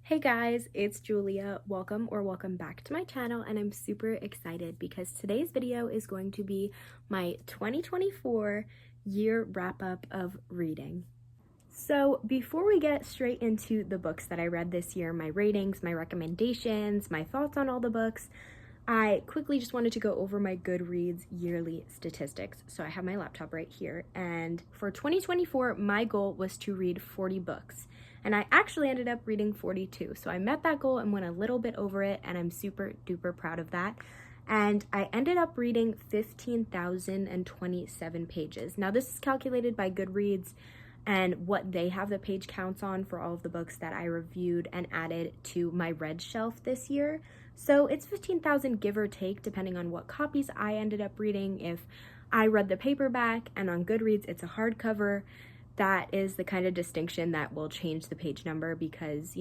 Hey guys, it's Julia. Welcome back to my channel, and I'm super excited because today's video is going to be my 2024 year wrap-up of reading. So before we get straight into the books that I read this year, my ratings, my recommendations, my thoughts on all the books, I quickly just wanted to go over my Goodreads yearly statistics. So I have my laptop right here, and for 2024, my goal was to read 40 books. And I actually ended up reading 42. So I met that goal and went a little bit over it, and I'm super duper proud of that. And I ended up reading 15,027 pages. Now this is calculated by Goodreads and what they have the page counts on for all of the books that I reviewed and added to my read shelf this year. So it's 15,000 give or take, depending on what copies I ended up reading. If I read the paperback and on Goodreads it's a hardcover, that is the kind of distinction that will change the page number because,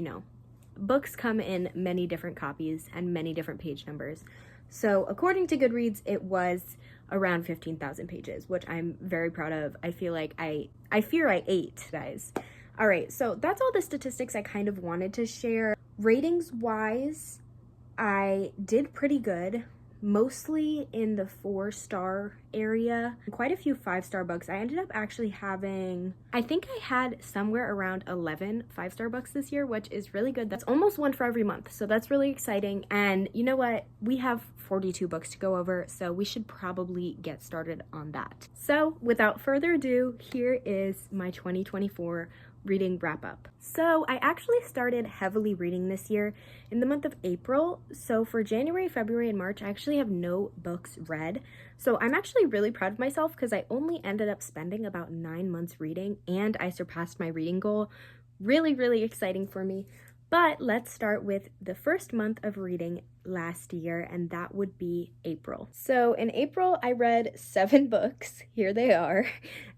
books come in many different copies and many different page numbers. So according to Goodreads, it was around 15,000 pages, which I'm very proud of. I feel like I fear I ate, guys. All right, so that's all the statistics I kind of wanted to share. Ratings wise, I did pretty good, mostly in the 4-star area. Quite a few 5-star books. I ended up actually having, I think I had somewhere around 11 5-star books this year, which is really good. That's almost one for every month, so that's really exciting. And you know what? We have 42 books to go over, so we should probably get started on that. So without further ado, here is my 2024 reading wrap up. So I actually started heavily reading this year in the month of April. So for January, February, and March, I actually have no books read. So I'm actually really proud of myself because I only ended up spending about 9 months reading, and I surpassed my reading goal. Really, really exciting for me. But let's start with the first month of reading last year, and that would be April. So in April, I read 7 books. Here they are.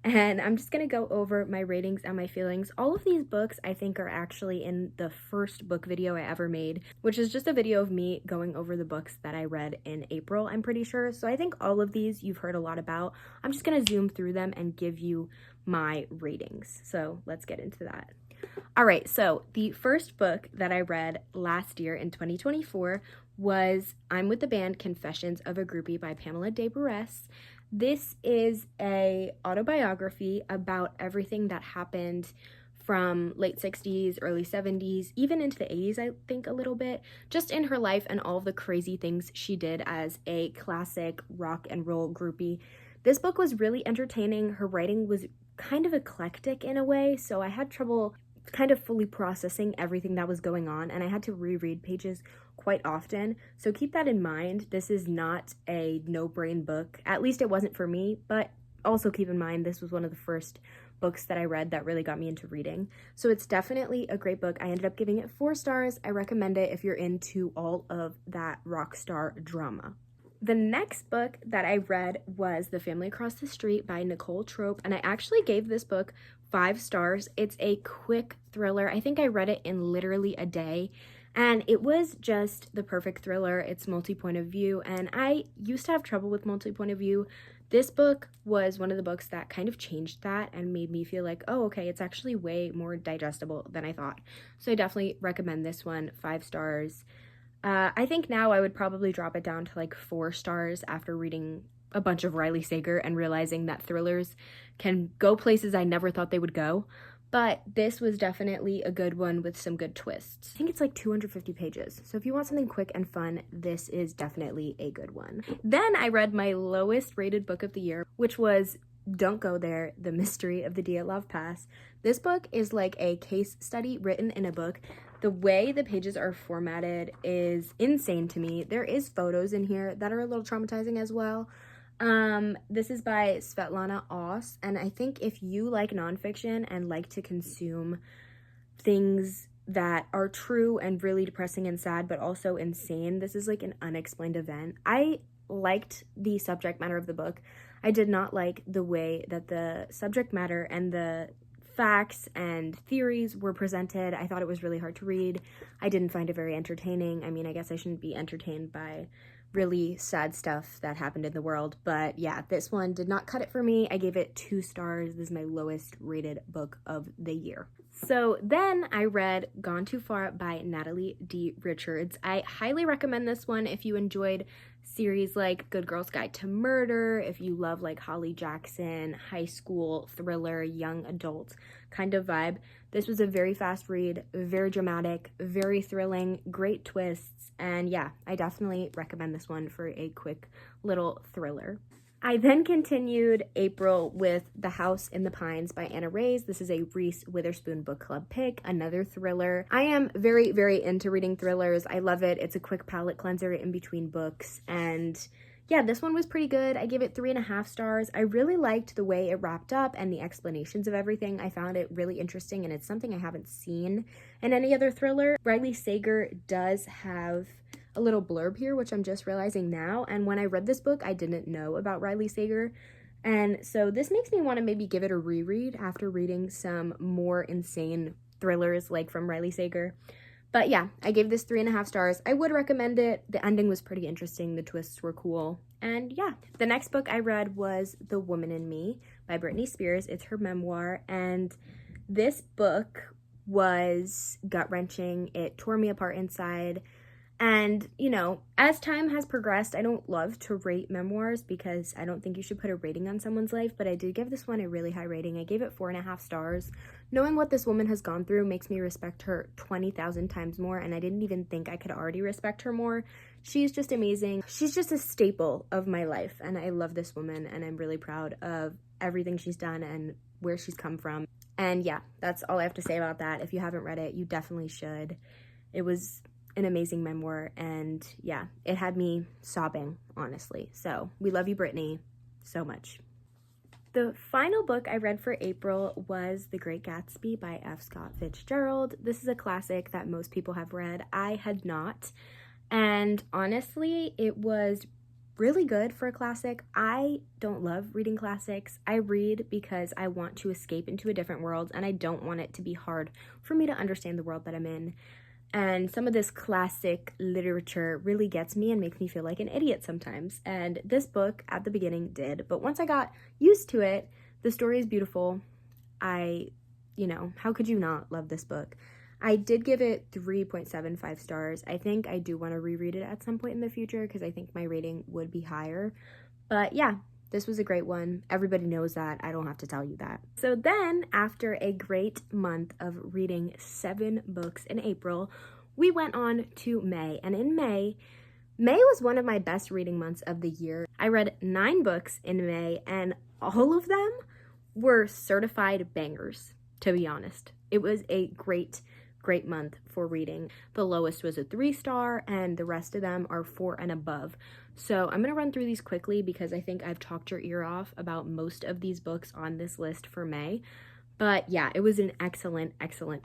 And I'm just gonna go over my ratings and my feelings. All of these books I think are actually in the first book video I ever made, which is just a video of me going over the books that I read in April, I'm pretty sure. So I think all of these you've heard a lot about. I'm just gonna zoom through them and give you my ratings. So let's get into that. All right, so the first book that I read last year in 2024 was I'm With the Band, Confessions of a Groupie by Pamela Des Barres. This is a autobiography about everything that happened from late 60s, early 70s, even into the 80s, I think a little bit, just in her life and all of the crazy things she did as a classic rock and roll groupie. This book was really entertaining. Her writing was kind of eclectic in a way, so I had trouble kind of fully processing everything that was going on, and I had to reread pages quite often. So keep that in mind. This is not a no-brain book. At least it wasn't for me, but also keep in mind this was one of the first books that I read that really got me into reading. So it's definitely a great book. I ended up giving it 4 stars. I recommend it if you're into all of that rock star drama. The next book that I read was The Family Across the Street by Nicole Trope, and I actually gave this book 5 stars. It's a quick thriller. I think I read it in literally a day, and it was just the perfect thriller. It's multi-point of view, and I used to have trouble with multi-point of view. This book was one of the books that kind of changed that and made me feel like, oh, okay, it's actually way more digestible than I thought. So I definitely recommend this one, 5 stars. I think now I would probably drop it down to like 4 stars after reading a bunch of Riley Sager and realizing that thrillers can go places I never thought they would go. But this was definitely a good one with some good twists. I think it's like 250 pages. So if you want something quick and fun, this is definitely a good one. Then I read my lowest rated book of the year, which was Don't Go There, The Mystery of the Dyatlov Pass. This book is like a case study written in a book. The way the pages are formatted is insane to me. There is photos in here that are a little traumatizing as well. This is by Svetlana Oss, and I think if you like nonfiction and like to consume things that are true and really depressing and sad, but also insane, this is like an unexplained event. I liked the subject matter of the book. I did not like the way that the subject matter and the facts and theories were presented. I thought it was really hard to read. I didn't find it very entertaining. I mean, I guess I shouldn't be entertained by really sad stuff that happened in the world. But yeah, this one did not cut it for me. I gave it 2 stars. This is my lowest rated book of the year. So then I read Gone Too Far by Natalie D. Richards. I highly recommend this one if you enjoyed series like Good Girl's Guide to Murder, if you love like Holly Jackson, high school, thriller, young adult kind of vibe. This was a very fast read, very dramatic, very thrilling, great twists, and yeah, I definitely recommend this one for a quick little thriller. I then continued April with The House in the Pines by Anna Reyes. This is a Reese Witherspoon book club pick, another thriller. I am very, very into reading thrillers. I love it. It's a quick palate cleanser in between books. And yeah, this one was pretty good. I gave it 3.5 stars. I really liked the way it wrapped up and the explanations of everything. I found it really interesting, and it's something I haven't seen in any other thriller. Riley Sager does have a little blurb here, which I'm just realizing now, and when I read this book I didn't know about Riley Sager, and so this makes me want to maybe give it a reread after reading some more insane thrillers like from Riley Sager. But yeah, I gave this 3.5 stars. I would recommend it. The ending was pretty interesting, the twists were cool, and yeah. The next book I read was The Woman in Me by Britney Spears. It's her memoir, and this book was gut-wrenching. It tore me apart inside. And, you know, as time has progressed, I don't love to rate memoirs because I don't think you should put a rating on someone's life, but I did give this one a really high rating. I gave it 4.5 stars. Knowing what this woman has gone through makes me respect her 20,000 times more, and I didn't even think I could already respect her more. She's just amazing. She's just a staple of my life, and I love this woman, and I'm really proud of everything she's done and where she's come from. And yeah, that's all I have to say about that. If you haven't read it, you definitely should. It was an amazing memoir, and yeah, it had me sobbing, honestly. So we love you, Brittany, so much. The final book I read for April was The Great Gatsby by F. Scott Fitzgerald. This is a classic that most people have read. I had not, and honestly, it was really good for a classic. I don't love reading classics. I read because I want to escape into a different world, and I don't want it to be hard for me to understand the world that I'm in. And some of this classic literature really gets me and makes me feel like an idiot sometimes. And this book at the beginning did. But once I got used to it, the story is beautiful. How could you not love this book? I did give it 3.75 stars. I think I do want to reread it at some point in the future because I think my rating would be higher. But yeah, this was a great one. Everybody knows that. I don't have to tell you that. So then, after a great month of reading 7 books in April, we went on to May. And in May was one of my best reading months of the year. I read 9 books in May, and all of them were certified bangers, to be honest. It was a great month for reading. The lowest was a 3-star, and the rest of them are 4 and above. So I'm going to run through these quickly because I think I've talked your ear off about most of these books on this list for May. But yeah, it was an excellent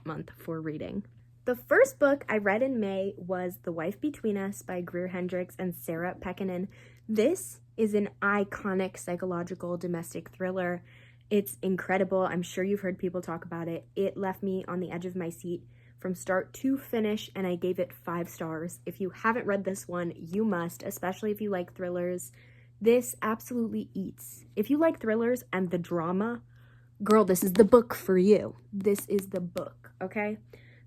month for reading. The first book I read in May was The Wife Between Us by Greer Hendricks and Sarah Pekkanen. This is an iconic psychological domestic thriller. It's incredible. I'm sure you've heard people talk about it. It left me on the edge of my seat from start to finish, and I gave it 5 stars. If you haven't read this one, you must, especially if you like thrillers. This absolutely eats. If you like thrillers and the drama, girl, this is the book for you. This is the book, okay?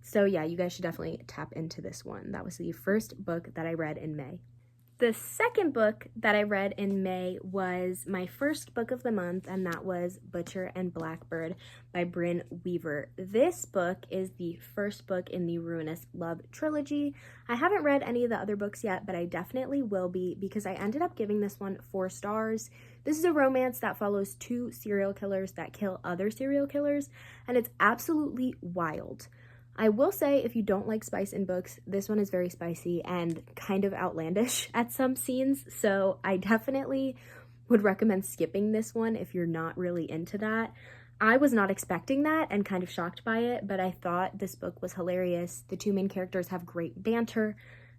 So yeah, you guys should definitely tap into this one. That was the first book that I read in May. The second book that I read in May was my first book of the month, and that was Butcher and Blackbird by Brynne Weaver. This book is the first book in the Ruinous Love trilogy. I haven't read any of the other books yet, but I definitely will be because I ended up giving this one 4 stars. This is a romance that follows 2 serial killers that kill other serial killers, and it's absolutely wild. I will say, if you don't like spice in books, this one is very spicy and kind of outlandish at some scenes, so I definitely would recommend skipping this one if you're not really into that. I was not expecting that and kind of shocked by it, but I thought this book was hilarious. The 2 main characters have great banter,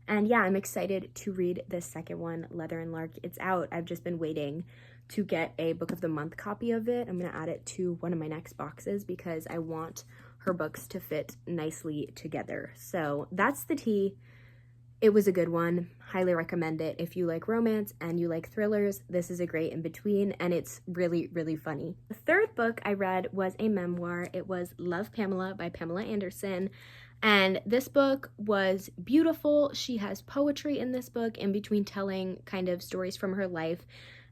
and yeah, I'm excited to read this second one, Leather and Lark. It's out. I've just been waiting to get a book of the month copy of it. I'm going to add it to one of my next boxes because I want her books to fit nicely together. So that's the tea. It was a good one. Highly recommend it. If you like romance and you like thrillers, this is a great in-between, and it's really, really funny. The third book I read was a memoir. It was Love, Pamela by Pamela Anderson. And this book was beautiful. She has poetry in this book in between telling kind of stories from her life.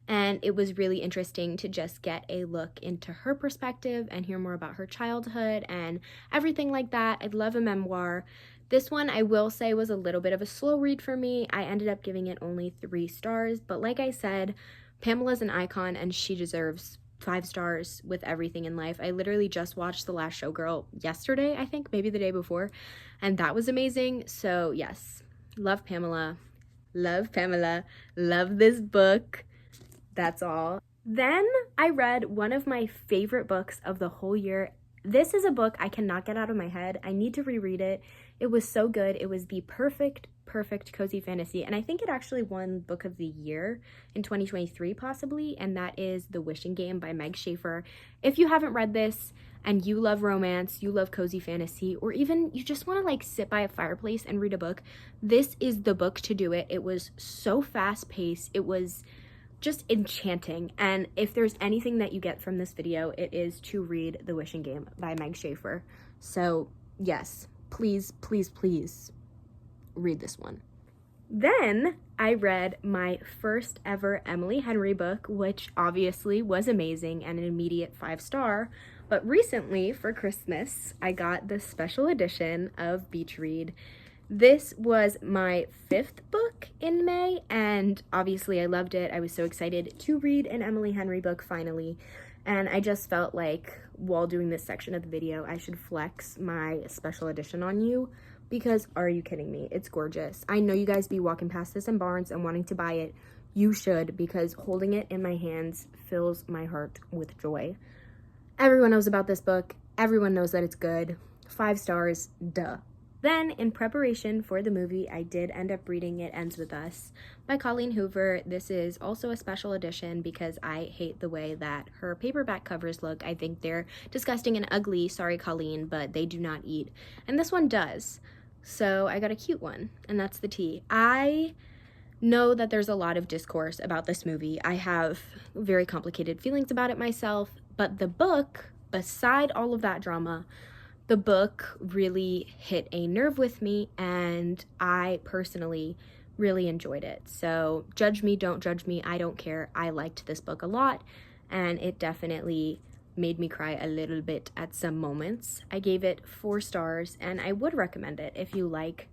And it was really interesting to just get a look into her perspective and hear more about her childhood and everything like that. I love a memoir. This one, I will say, was a little bit of a slow read for me. I ended up giving it only 3 stars. But like I said, Pamela's an icon and she deserves 5 stars with everything in life. I literally just watched The Last Showgirl yesterday, I think, maybe the day before, and that was amazing. So yes, love Pamela, love Pamela, love this book. That's all. Then I read one of my favorite books of the whole year. This is a book I cannot get out of my head. I need to reread it. It was so good. It was the perfect cozy fantasy, and I think it actually won Book of the Year in 2023 possibly, and that is The Wishing Game by Meg Schaefer. If you haven't read this and you love romance, you love cozy fantasy, or even you just want to like sit by a fireplace and read a book, this is the book to do it. It was so fast-paced. It was just enchanting, and if there's anything that you get from this video, it is to read The Wishing Game by Meg Schaefer. So yes, please, please, please read this one. Then I read my first ever Emily Henry book, which obviously was amazing and an immediate 5-star. But recently for Christmas, I got the special edition of Beach Read. This was my 5th book in May, and obviously I loved it. I was so excited to read an Emily Henry book finally, and I just felt like while doing this section of the video, I should flex my special edition on you, because are you kidding me? It's gorgeous. I know you guys be walking past this in Barnes and wanting to buy it. You should, because holding it in my hands fills my heart with joy. Everyone knows about this book. Everyone knows that it's good. 5 stars, duh. Then, in preparation for the movie, I did end up reading It Ends With Us by Colleen Hoover. This is also a special edition because I hate the way that her paperback covers look. I think they're disgusting and ugly. Sorry, Colleen, but they do not eat. And this one does. So I got a cute one, and that's the tea. I know that there's a lot of discourse about this movie. I have very complicated feelings about it myself, but the book, beside all of that drama, the book really hit a nerve with me, and I personally really enjoyed it. So judge me, don't judge me, I don't care. I liked this book a lot, and it definitely made me cry a little bit at some moments. I gave it 4 stars, and I would recommend it if you like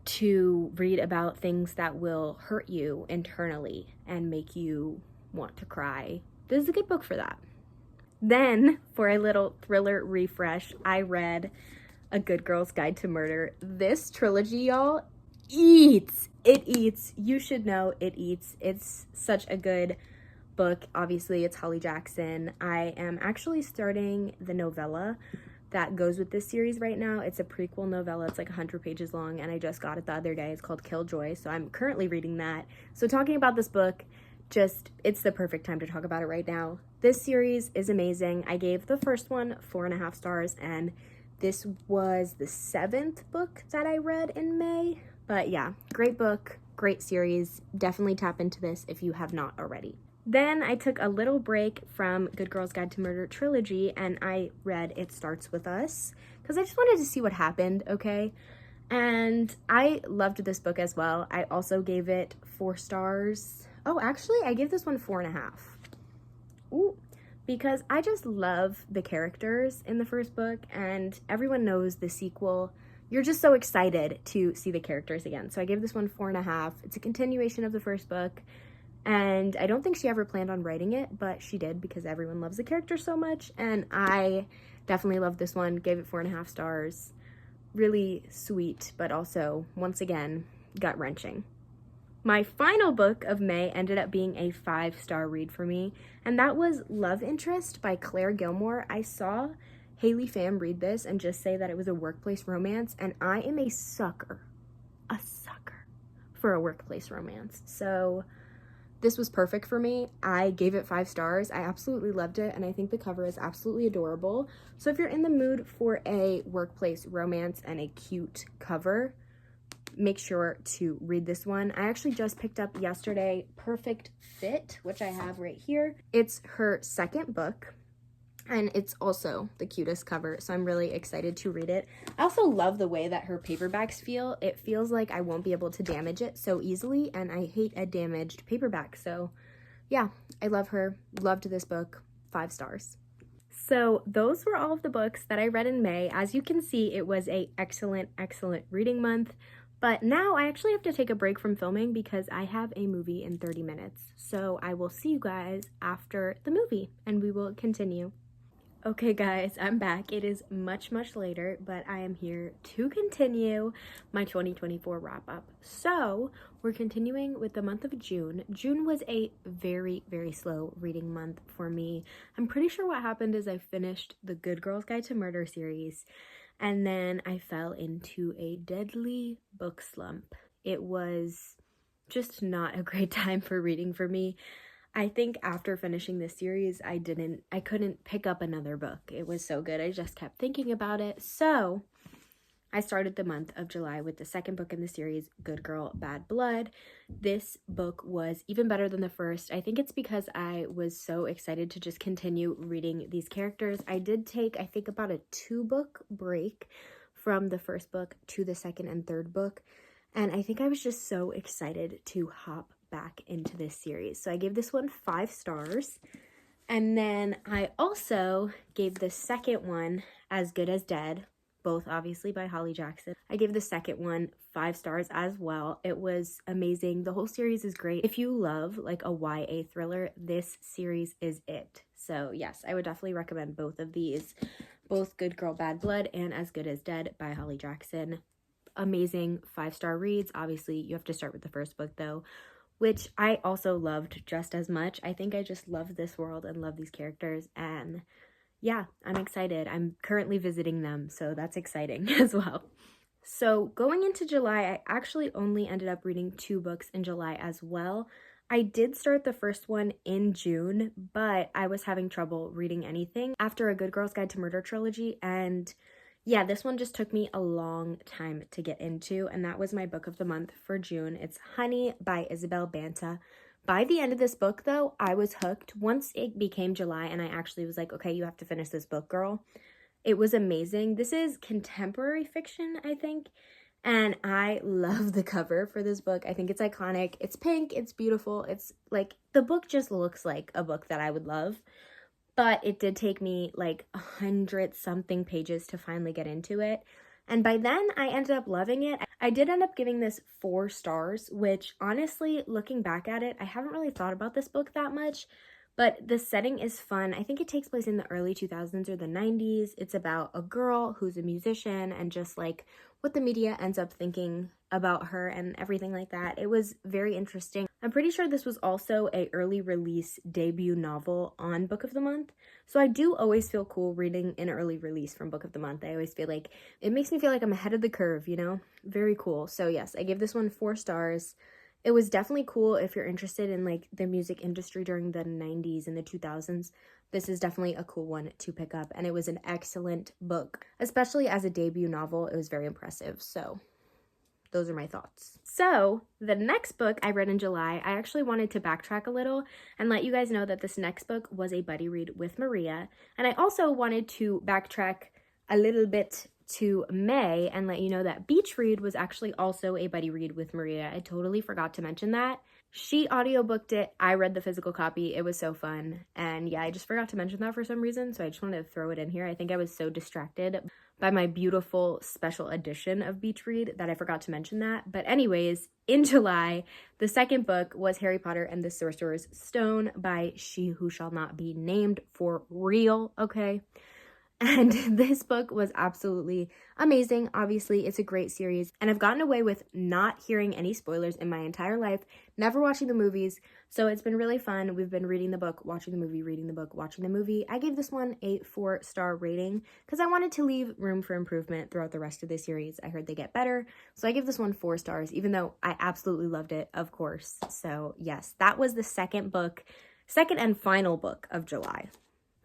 to read about things that will hurt you internally and make you want to cry. This is a good book for that. Then, for a little thriller refresh, I read A Good Girl's Guide to Murder. This trilogy, y'all, eats. It eats. You should know it eats. It's such a good book. Obviously, it's Holly Jackson. I am actually starting the novella that goes with this series right now. It's a prequel novella. It's like 100 pages long, and I just got it the other day. It's called Killjoy, so I'm currently reading that. So talking about this book, it's the perfect time to talk about it right now. This series is amazing. I gave the first one 4.5 stars, and this was the 7th book that I read in May. But yeah, great book, great series. Definitely tap into this if you have not already. Then I took a little break from Good Girl's Guide to Murder trilogy, and I read It Starts With Us, because I just wanted to see what happened, okay? And I loved this book as well. I also gave it 4 stars. Oh, actually, I gave this one 4.5. Ooh, because I just love the characters in the first book, and everyone knows the sequel. You're just so excited to see the characters again. So I gave this one 4.5. It's a continuation of the first book, and I don't think she ever planned on writing it, but she did because everyone loves the character so much, and I definitely loved this one. Gave it 4.5 stars. Really sweet, but also, once again, gut-wrenching. My final book of May ended up being a 5-star read for me, and that was Love Interest by Claire Gilmore. I saw Haley Pham read this and just say that it was a workplace romance, and I am a sucker for a workplace romance. So this was perfect for me. I gave it 5 stars. I absolutely loved it, and I think the cover is absolutely adorable. So if you're in the mood for a workplace romance and a cute cover, make sure to read this one. I actually just picked up yesterday Perfect Fit, which I have right here. It's her second book, and it's also the cutest cover, so I'm really excited to read it. I also love the way that her paperbacks feel. It feels like I won't be able to damage it so easily, and I hate a damaged paperback. So yeah, I love her. Loved this book. 5 stars. So those were all of the books that I read in May. As you can see, it was a excellent reading month. But now I actually have to take a break from filming because I have a movie in 30 minutes. So I will see you guys after the movie and we will continue. Okay guys, I'm back. It is much later, but I am here to continue my 2024 wrap up. So we're continuing with the month of June. June was a very slow reading month for me. I'm pretty sure what happened is I finished the Good Girls Guide to Murder series, and then I fell into a deadly book slump. It was just not a great time for reading for me. I think after finishing this series, I couldn't pick up another book. It was so good. I just kept thinking about it. So I started the month of July with the second book in the series, Good Girl, Bad Blood. This book was even better than the first. I think it's because I was so excited to just continue reading these characters. I did take, I think, about a 2-book break from the first book to the second and third book. And I think I was just so excited to hop back into this series. So I gave this one 5 stars. And then I also gave the second one As Good as Dead, both obviously by Holly Jackson. I gave the second one 5 stars as well. It was amazing. The whole series is great. If you love like a YA thriller, this series is it. So yes, I would definitely recommend both of these. Both Good Girl, Bad Blood and As Good as Dead by Holly Jackson. Amazing 5-star reads. Obviously, you have to start with the first book though, which I also loved just as much. I think I just love this world and love these characters, and yeah, I'm excited. I'm currently visiting them, so that's exciting as well. So going into July, I actually only ended up reading 2 books in July as well. I did start the first one in June, but I was having trouble reading anything after A Good Girl's Guide to Murder trilogy, and yeah, this one just took me a long time to get into, and that was my book of the month for June. It's Honey by Isabel Banta. By the end of this book, though, I was hooked. Once it became July and I actually was like, okay, you have to finish this book, girl, it was amazing. This is contemporary fiction, I think, and I love the cover for this book. I think it's iconic. It's pink. It's beautiful. It's like, the book just looks like a book that I would love. But it did take me like 100-something pages to finally get into it. And by then, I ended up loving it. I did end up giving this 4 stars, which honestly, looking back at it, I haven't really thought about this book that much. But the setting is fun. I think it takes place in the early 2000s or the 90s. It's about a girl who's a musician and just like what the media ends up thinking about her and everything like that. It was very interesting. I'm pretty sure this was also a early release debut novel on Book of the Month. So I do always feel cool reading an early release from Book of the Month. I always feel like it makes me feel like I'm ahead of the curve, you know? Very cool. So yes, I gave this one 4 stars. It was definitely cool if you're interested in like the music industry during the 90s and the 2000s. This is definitely a cool one to pick up, and it was an excellent book. Especially as a debut novel, it was very impressive. So those are my thoughts. So the next book I read in July, I actually wanted to backtrack a little and let you guys know that this next book was a buddy read with Maria. And I also wanted to backtrack a little bit to May and let you know that Beach Read was actually also a buddy read with Maria. I totally forgot to mention that. She audiobooked it. I read the physical copy. It was so fun. And yeah, I just forgot to mention that for some reason, so I just wanted to throw it in here. I think I was so distracted by my beautiful special edition of Beach Read that I forgot to mention that. But anyways, in July, the second book was Harry Potter and the Sorcerer's Stone by She Who Shall Not Be Named, for real, okay? And this book was absolutely amazing. Obviously, it's a great series, and I've gotten away with not hearing any spoilers in my entire life, never watching the movies, so it's been really fun. We've been reading the book, watching the movie, reading the book, watching the movie. I gave this one a 4-star rating because I wanted to leave room for improvement throughout the rest of the series. I heard they get better, so I give this one 4 stars, even though I absolutely loved it, of course. So yes, that was the second and final book of July.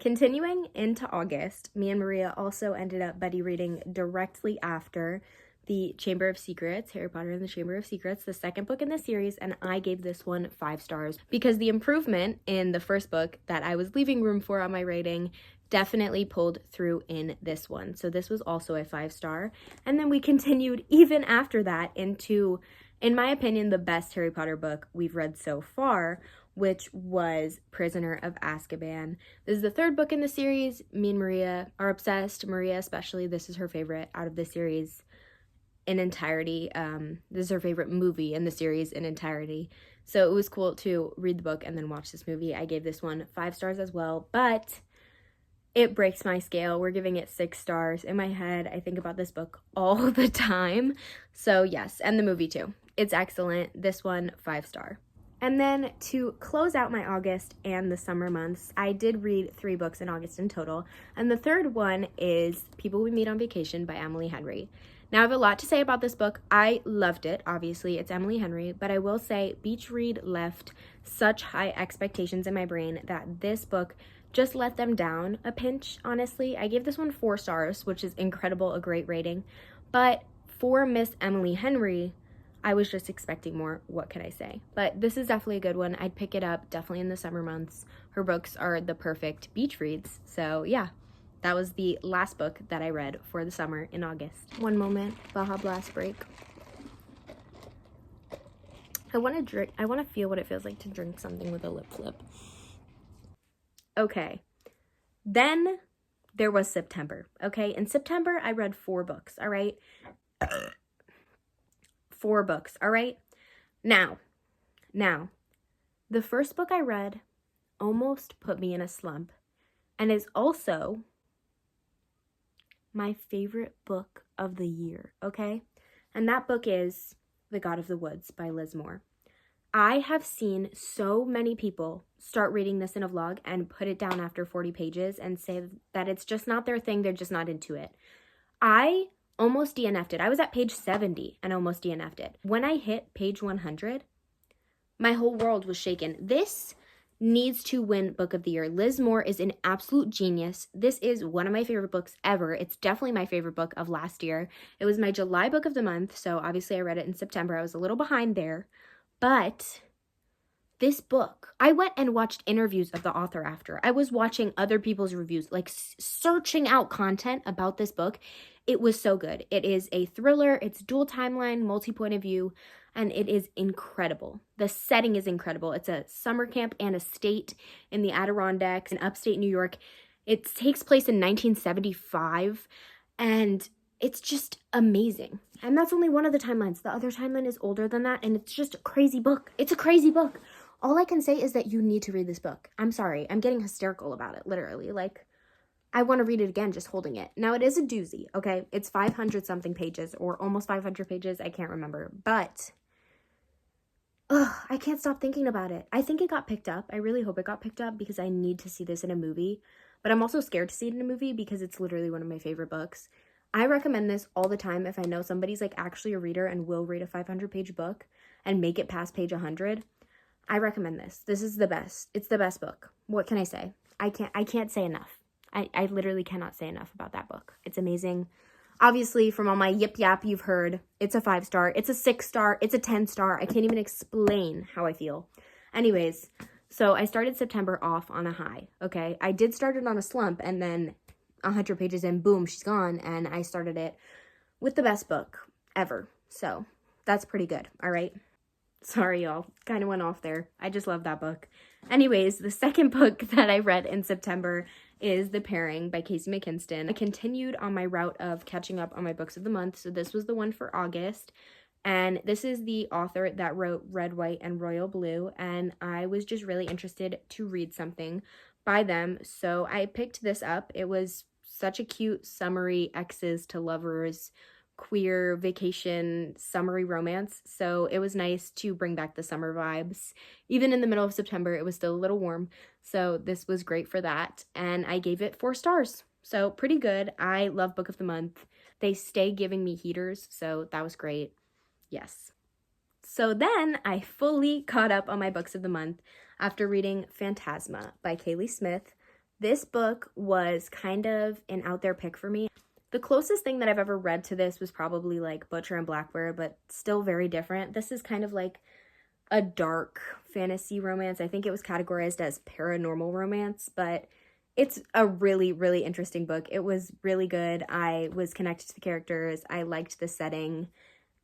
Continuing into August, me and Maria also ended up buddy reading directly after The Chamber of Secrets, Harry Potter and the Chamber of Secrets, the second book in the series, and I gave this one 5 stars because the improvement in the first book that I was leaving room for on my rating definitely pulled through in this one. So this was also a 5 star. And then we continued even after that into, in my opinion, the best Harry Potter book we've read so far, which was Prisoner of Azkaban. This is the third book in the series. Me and Maria are obsessed. Maria especially, this is her favorite out of the series in entirety. This is her favorite movie in the series in entirety. So it was cool to read the book and then watch this movie. I gave this one 5 stars as well, but it breaks my scale. We're giving it 6 stars. In my head, I think about this book all the time. So yes, and the movie too. It's excellent. This one, 5 star. And then to close out my August and the summer months, I did read 3 books in August in total. And the third one is People We Meet on Vacation by Emily Henry. Now, I have a lot to say about this book. I loved it. Obviously, it's Emily Henry. But I will say Beach Read left such high expectations in my brain that this book just let them down a pinch, honestly. I gave this one 4 stars, which is incredible, a great rating. But for Miss Emily Henry, I was just expecting more. What could I say? But this is definitely a good one. I'd pick it up definitely in the summer months. Her books are the perfect beach reads. So yeah, that was the last book that I read for the summer in August. One moment, Baja Blast break. I want to feel what it feels like to drink something with a lip flip. Okay, then there was September, okay? In September, I read 4 books, all right? 4 books, all right? Now, the first book I read almost put me in a slump and is also my favorite book of the year, okay? And that book is The God of the Woods by Liz Moore. I have seen so many people start reading this in a vlog and put it down after 40 pages and say that it's just not their thing, they're just not into it. I almost DNF'd it. I was at page 70 and almost DNF'd it. When I hit page 100, my whole world was shaken. This needs to win Book of the Year. Liz Moore is an absolute genius. This is one of my favorite books ever. It's definitely my favorite book of last year. It was my July book of the month, so obviously I read it in September. I was a little behind there. But this book, I went and watched interviews of the author after. I was watching other people's reviews, like searching out content about this book. It was so good. It is a thriller. It's dual timeline, multi-point of view, and it is incredible. The setting is incredible. It's a summer camp and estate in the Adirondacks in upstate New York. It takes place in 1975, and it's just amazing. And that's only one of the timelines. The other timeline is older than that, and it's just a crazy book. It's a crazy book. All I can say is that you need to read this book. I'm sorry. I'm getting hysterical about it, literally. Like, I want to read it again just holding it. Now, it is a doozy, okay? It's 500-something pages, or almost 500 pages. I can't remember. But I can't stop thinking about it. I think it got picked up. I really hope it got picked up because I need to see this in a movie. But I'm also scared to see it in a movie because it's literally one of my favorite books. I recommend this all the time if I know somebody's like actually a reader and will read a 500-page book and make it past page 100. I recommend this. This is the best. It's the best book. What can I say? I can't say enough. I literally cannot say enough about that book. It's amazing. Obviously, from all my yip yap you've heard, it's a 5 star, it's a 6 star, it's a 10 star. I can't even explain how I feel. Anyways, so I started September off on a high, okay? I did start it on a slump, and then 100 pages in, boom, she's gone, and I started it with the best book ever. So that's pretty good, all right? Sorry, y'all. Kind of went off there. I just love that book. Anyways, the second book that I read in September is The Pairing by Casey McKinston. I continued on my route of catching up on my books of the month, so this was the one for August. And this is the author that wrote Red, White, and Royal Blue, and I was just really interested to read something by them, so I picked this up. It was such a cute, summery exes to lovers, queer vacation, summery romance, so it was nice to bring back the summer vibes. Even in the middle of September, it was still a little warm, so this was great for that, and I gave it 4 stars, so pretty good. I love Book of the Month. They stay giving me heaters, so that was great. Yes. So then I fully caught up on my books of the month after reading Phantasma by Kaylee Smith. This book was kind of an out there pick for me. The closest thing that I've ever read to this was probably like Butcher and Blackbird, but still very different. This is kind of like a dark fantasy romance. I think it was categorized as paranormal romance, but it's a really, really interesting book. It was really good. I was connected to the characters. I liked the setting.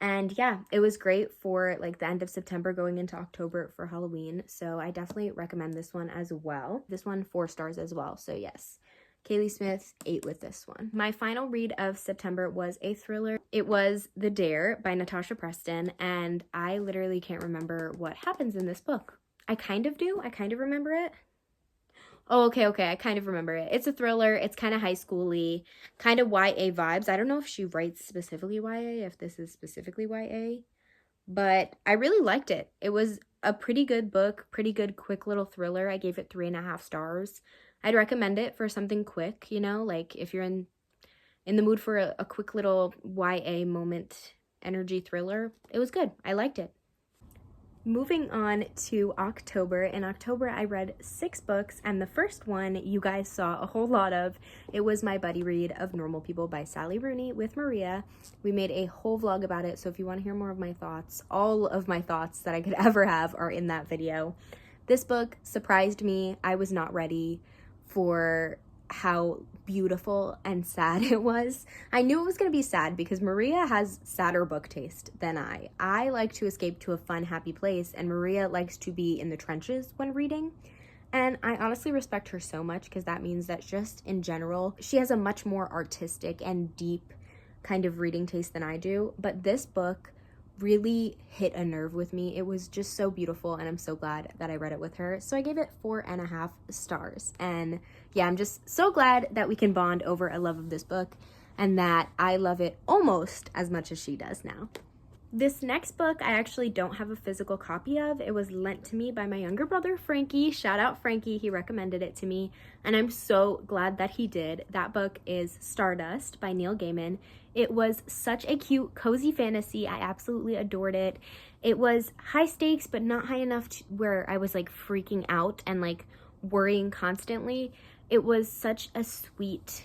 And yeah, it was great for like the end of September going into October for Halloween. So I definitely recommend this one as well. This one 4 stars as well. So yes, Kaylee Smith 8 with this one. My final read of September was a thriller. It was The Dare by Natasha Preston, and I literally can't remember what happens in this book. I kind of do. I kind of remember it. Oh, okay, I kind of remember it. It's a thriller. It's kind of high school-y, kind of YA vibes. I don't know if she writes specifically YA, if this is specifically YA, but I really liked it. It was a pretty good book, pretty good quick little thriller. I gave it 3.5 stars. I'd recommend it for something quick, you know, like if you're in the mood for a quick little YA moment energy thriller. It was good. I liked it. Moving on to October. In October, I read 6 books, and the first one you guys saw a whole lot of. It was my buddy read of Normal People by Sally Rooney with Maria. We made a whole vlog about it, so if you want to hear more of my thoughts, all of my thoughts that I could ever have are in that video. This book surprised me. I was not ready for how beautiful and sad it was. I knew it was going to be sad because Maria has sadder book taste than I. I like to escape to a fun, happy place, and Maria likes to be in the trenches when reading. And I honestly respect her so much because that means that just in general, she has a much more artistic and deep kind of reading taste than I do. But this book really hit a nerve with me. It was just so beautiful, and I'm so glad that I read it with her. So I gave it 4.5 stars. And yeah, I'm just so glad that we can bond over a love of this book and that I love it almost as much as she does now. This next book I actually don't have a physical copy of. It was lent to me by my younger brother, Frankie. Shout out Frankie, he recommended it to me, and I'm so glad that he did. That book is Stardust by Neil Gaiman. It was such a cute, cozy fantasy. I absolutely adored it. It was high stakes, but not high enough to where I was like freaking out and like worrying constantly. It was such a sweet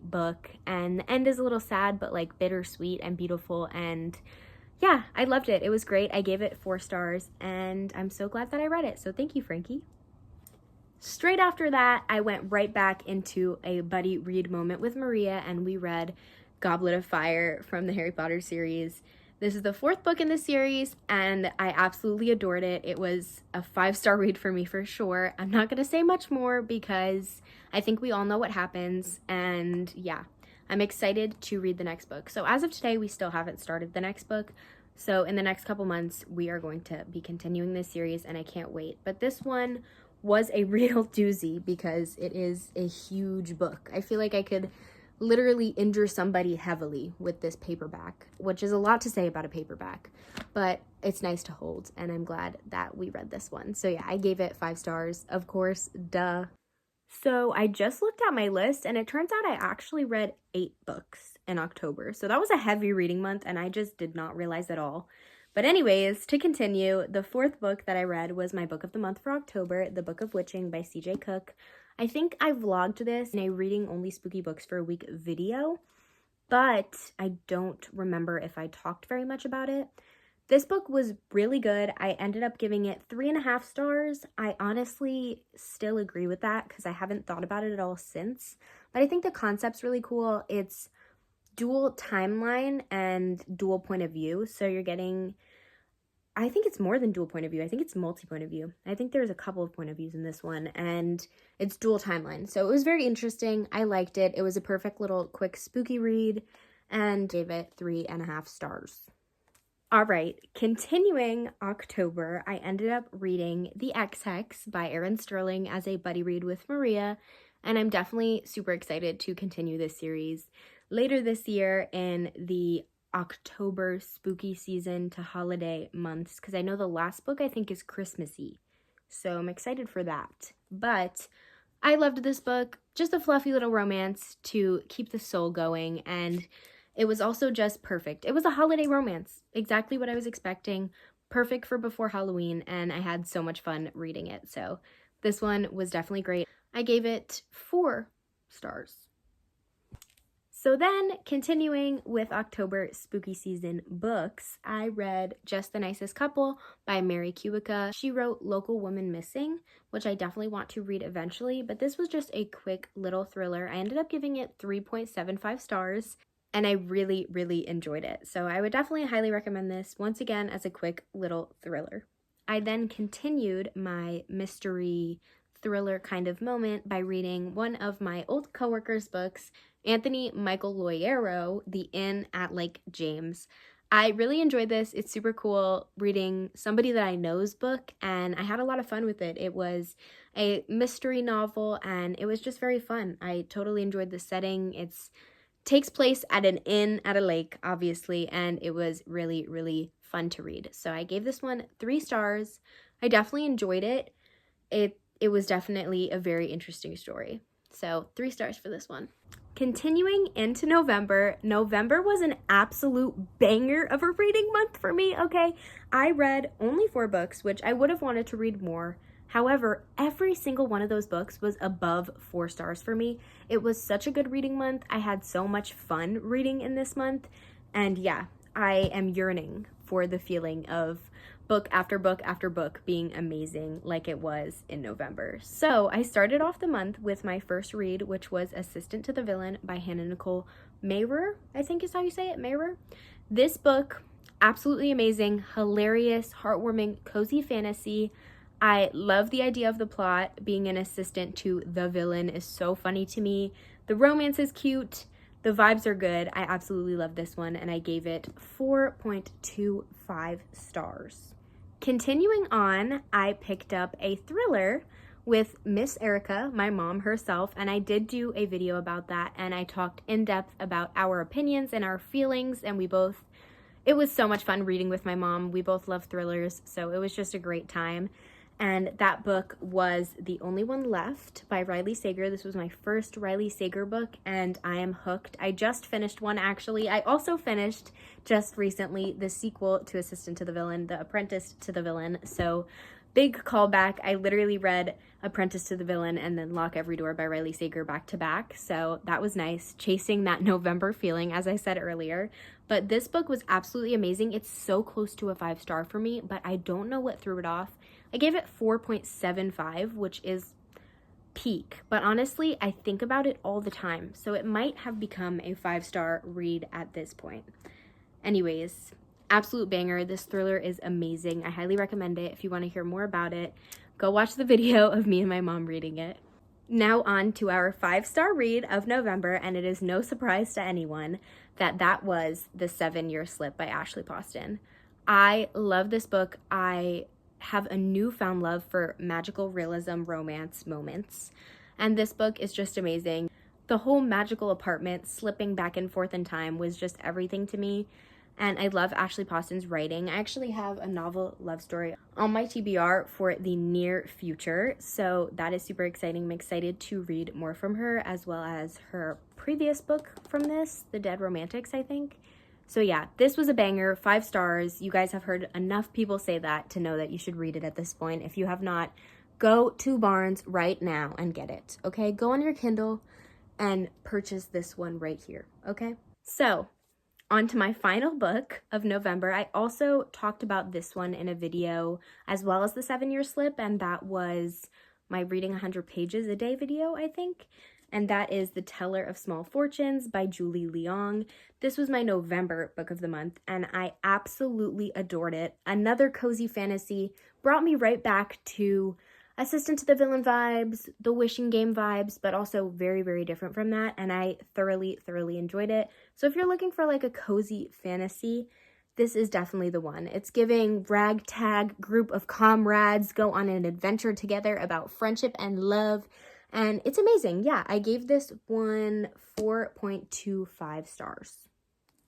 book, and the end is a little sad but like bittersweet and beautiful, and yeah, I loved it. It was great. I gave it 4 stars, and I'm so glad that I read it, so thank you, Frankie. Straight after that, I went right back into a buddy read moment with Maria, and we read Goblet of Fire from the Harry Potter series. This is the 4th book in the series, and I absolutely adored it. It was a 5-star read for me for sure. I'm not going to say much more because I think we all know what happens, and yeah, I'm excited to read the next book. So as of today, we still haven't started the next book. So in the next couple months, we are going to be continuing this series, and I can't wait. But this one was a real doozy because it is a huge book. I feel like I could literally injure somebody heavily with this paperback, which is a lot to say about a paperback, but it's nice to hold, and I'm glad that we read this one. So yeah, I gave it 5 stars, of course, duh. So I just looked at my list, and it turns out I actually read 8 books in October. So that was a heavy reading month, and I just did not realize at all. But anyways, to continue, the 4th book that I read was my book of the month for October, The Book of Witching by C.J. Cook. I think I vlogged this in a reading only spooky books for a week video, but I don't remember if I talked very much about it. This book was really good. I ended up giving it 3.5 stars. I honestly still agree with that because I haven't thought about it at all since, but I think the concept's really cool. It's dual timeline and dual point of view, so you're getting, I think it's more than dual point of view. I think it's multi-point of view. I think there's a couple of point of views in this one, and it's dual timeline. So it was very interesting. I liked it. It was a perfect little quick spooky read, and gave it 3.5 stars. All right, continuing October, I ended up reading The Ex-Hex by Erin Sterling as a buddy read with Maria, and I'm definitely super excited to continue this series later this year in the October spooky season to holiday months, because I know the last book I think is Christmassy, so I'm excited for that. But I loved this book, just a fluffy little romance to keep the soul going, and it was also just perfect. It was a holiday romance, exactly what I was expecting, perfect for before Halloween, and I had so much fun reading it, so this one was definitely great. I gave it 4 stars. So then, continuing with October spooky season books, I read Just the Nicest Couple by Mary Kubica. She wrote Local Woman Missing, which I definitely want to read eventually, but this was just a quick little thriller. I ended up giving it 3.75 stars, and I really, really enjoyed it. So I would definitely highly recommend this, once again, as a quick little thriller. I then continued my mystery thriller kind of moment by reading one of my old coworkers' books, Anthony Michael Loyero, The Inn at Lake James. I really enjoyed this. It's super cool reading somebody that I know's book, and I had a lot of fun with it. It was a mystery novel, and it was just very fun. I totally enjoyed the setting. It takes place at an inn at a lake, obviously, and it was really, really fun to read. So I gave this one 3 stars. I definitely enjoyed it. It was definitely a very interesting story. So 3 stars for this one. Continuing into November, November was an absolute banger of a reading month for me, okay? I read only 4 books, which I would have wanted to read more. However, every single one of those books was above 4 stars for me. It was such a good reading month. I had so much fun reading in this month. And yeah, I am yearning for the feeling of book after book after book being amazing like it was in November. So I started off the month with my first read, which was Assistant to the Villain by Hannah Nicole Mehrer, I think is how you say it, Mehrer. This book, absolutely amazing, hilarious, heartwarming, cozy fantasy. I love the idea of the plot. Being an assistant to the villain is so funny to me. The romance is cute. The vibes are good. I absolutely love this one, and I gave it 4.25 stars. Continuing on, I picked up a thriller with Miss Erica, my mom herself, and I did do a video about that, and I talked in depth about our opinions and our feelings, and it was so much fun reading with my mom. We both love thrillers, so it was just a great time. And that book was The Only One Left by Riley Sager. This was my first Riley Sager book, and I am hooked. I just finished one, actually. I also finished, just recently, the sequel to Assistant to the Villain, The Apprentice to the Villain. So, big callback. I literally read Apprentice to the Villain and then Lock Every Door by Riley Sager back to back. So, that was nice, chasing that November feeling, as I said earlier. But this book was absolutely amazing. It's so close to a 5-star for me, but I don't know what threw it off. I gave it 4.75, which is peak, but honestly, I think about it all the time, so it might have become a 5-star read at this point. Anyways, absolute banger. This thriller is amazing. I highly recommend it. If you want to hear more about it, go watch the video of me and my mom reading it. Now on to our 5-star read of November, and it is no surprise to anyone that was The 7-Year Slip by Ashley Poston. I love this book. I have a newfound love for magical realism romance moments, and this book is just amazing. The whole magical apartment slipping back and forth in time was just everything to me, and I love Ashley Poston's writing. I actually have a novel love story on my TBR for the near future, so that is super exciting. I'm excited to read more from her, as well as her previous book from this, The Dead Romantics, I think. So yeah, this was a banger, 5 stars. You guys have heard enough people say that to know that you should read it at this point. If you have not, go to Barnes right now and get it, okay? Go on your Kindle and purchase this one right here, okay? So, on to my final book of November. I also talked about this one in a video, as well as The 7-Year Slip, and that was my Reading 100 Pages a Day video, I think. And that is The Teller of Small Fortunes by Julie Leong. This was my November book of the month, and I absolutely adored it. Another cozy fantasy, brought me right back to Assistant to the Villain vibes, the Wishing Game vibes, but also very, very different from that, and I thoroughly, thoroughly enjoyed it. So if you're looking for like a cozy fantasy, this is definitely the one. It's giving ragtag group of comrades go on an adventure together about friendship and love. And it's amazing. Yeah, I gave this one 4.25 stars.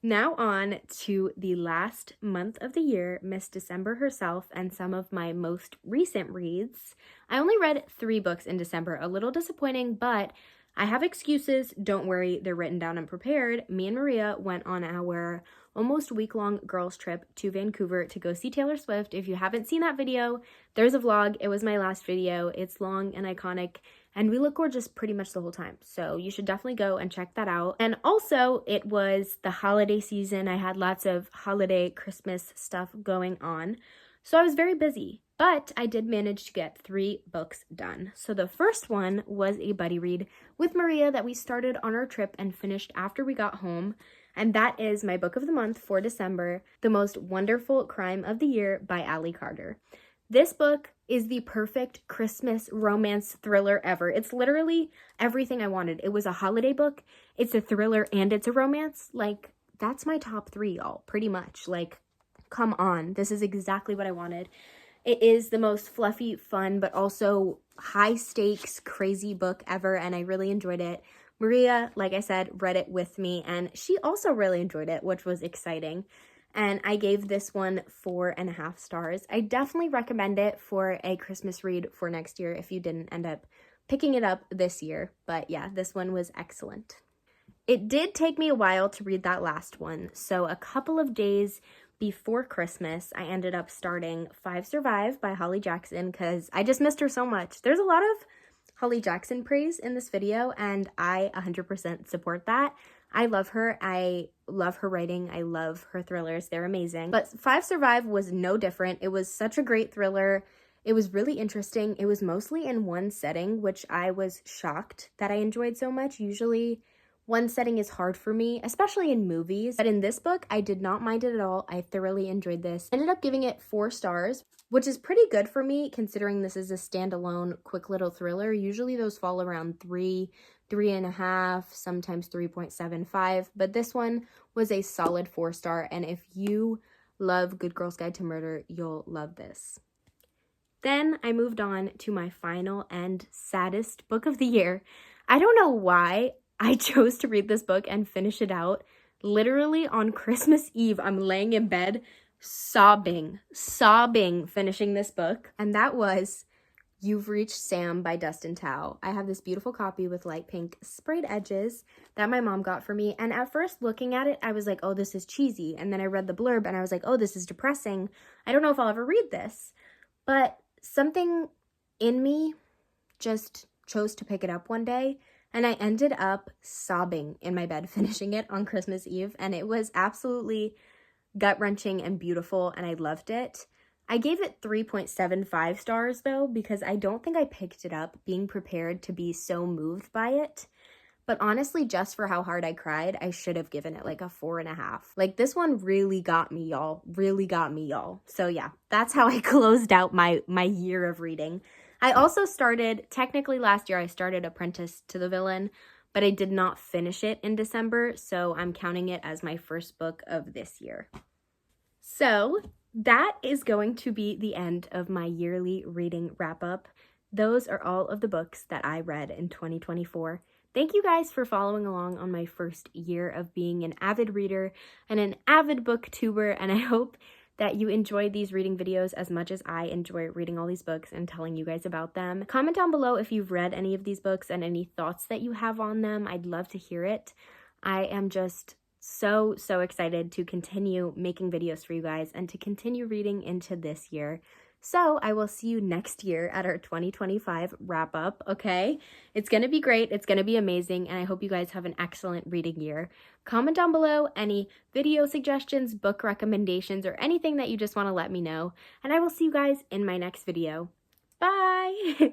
Now on to the last month of the year, Miss December herself, and some of my most recent reads. I only read 3 books in December, a little disappointing, but I have excuses. Don't worry, they're written down and prepared. Me and Maria went on our almost week-long girls trip to Vancouver to go see Taylor Swift. If you haven't seen that video, there's a vlog. It was my last video. It's long and iconic, and we look gorgeous pretty much the whole time. So you should definitely go and check that out. And also, it was the holiday season. I had lots of holiday Christmas stuff going on. So I was very busy, but I did manage to get 3 books done. So the first one was a buddy read with Maria that we started on our trip and finished after we got home. And that is my book of the month for December, The Most Wonderful Crime of the Year by Allie Carter. This book is the perfect Christmas romance thriller ever. It's literally everything I wanted. It was a holiday book, it's a thriller, and it's a romance. Like, that's my top 3, y'all, pretty much. Like, come on, this is exactly what I wanted. It is the most fluffy, fun, but also high stakes, crazy book ever, and I really enjoyed it. Maria, like I said, read it with me, and she also really enjoyed it, which was exciting. And I gave this one 4.5 stars. I definitely recommend it for a Christmas read for next year if you didn't end up picking it up this year. But yeah, this one was excellent. It did take me a while to read that last one, so a couple of days before Christmas, I ended up starting 5 Survive by Holly Jackson because I just missed her so much. There's a lot of Holly Jackson praise in this video, and I 100% support that. I love her. I love her writing. I love her thrillers. They're amazing. But 5 Survive was no different. It was such a great thriller. It was really interesting. It was mostly in one setting, which I was shocked that I enjoyed so much. Usually, one setting is hard for me, especially in movies. But in this book, I did not mind it at all. I thoroughly enjoyed this. Ended up giving it 4 stars, which is pretty good for me considering this is a standalone quick little thriller. Usually those fall around 3, 3.5, sometimes 3.75, but this one was a solid 4-star, and if you love Good Girl's Guide to Murder, you'll love this. Then I moved on to my final and saddest book of the year. I don't know why I chose to read this book and finish it out. Literally on Christmas Eve, I'm laying in bed sobbing, finishing this book, and that was You've Reached Sam by Dustin Tao. I have this beautiful copy with light pink sprayed edges that my mom got for me, and at first looking at it, I was like, oh, this is cheesy, and then I read the blurb, and I was like, oh, this is depressing. I don't know if I'll ever read this, but something in me just chose to pick it up one day, and I ended up sobbing in my bed finishing it on Christmas Eve, and it was absolutely gut-wrenching and beautiful, and I loved it. I gave it 3.75 stars though, because I don't think I picked it up being prepared to be so moved by it. But honestly, just for how hard I cried, I should have given it like a 4.5. Like, this one really got me, y'all. Really got me, y'all. So yeah, that's how I closed out my year of reading. I also started, technically last year, I started Apprentice to the Villain, but I did not finish it in December, so I'm counting it as my first book of this year. So that is going to be the end of my yearly reading wrap-up. Those are all of the books that I read in 2024. Thank you guys for following along on my first year of being an avid reader and an avid booktuber, and I hope that you enjoyed these reading videos as much as I enjoy reading all these books and telling you guys about them. Comment down below if you've read any of these books and any thoughts that you have on them. I'd love to hear it. I am just so excited to continue making videos for you guys and to continue reading into this year. So I will see you next year at our 2025 wrap up, okay? It's going to be great. It's going to be amazing. And I hope you guys have an excellent reading year. Comment down below any video suggestions, book recommendations, or anything that you just want to let me know. And I will see you guys in my next video. Bye!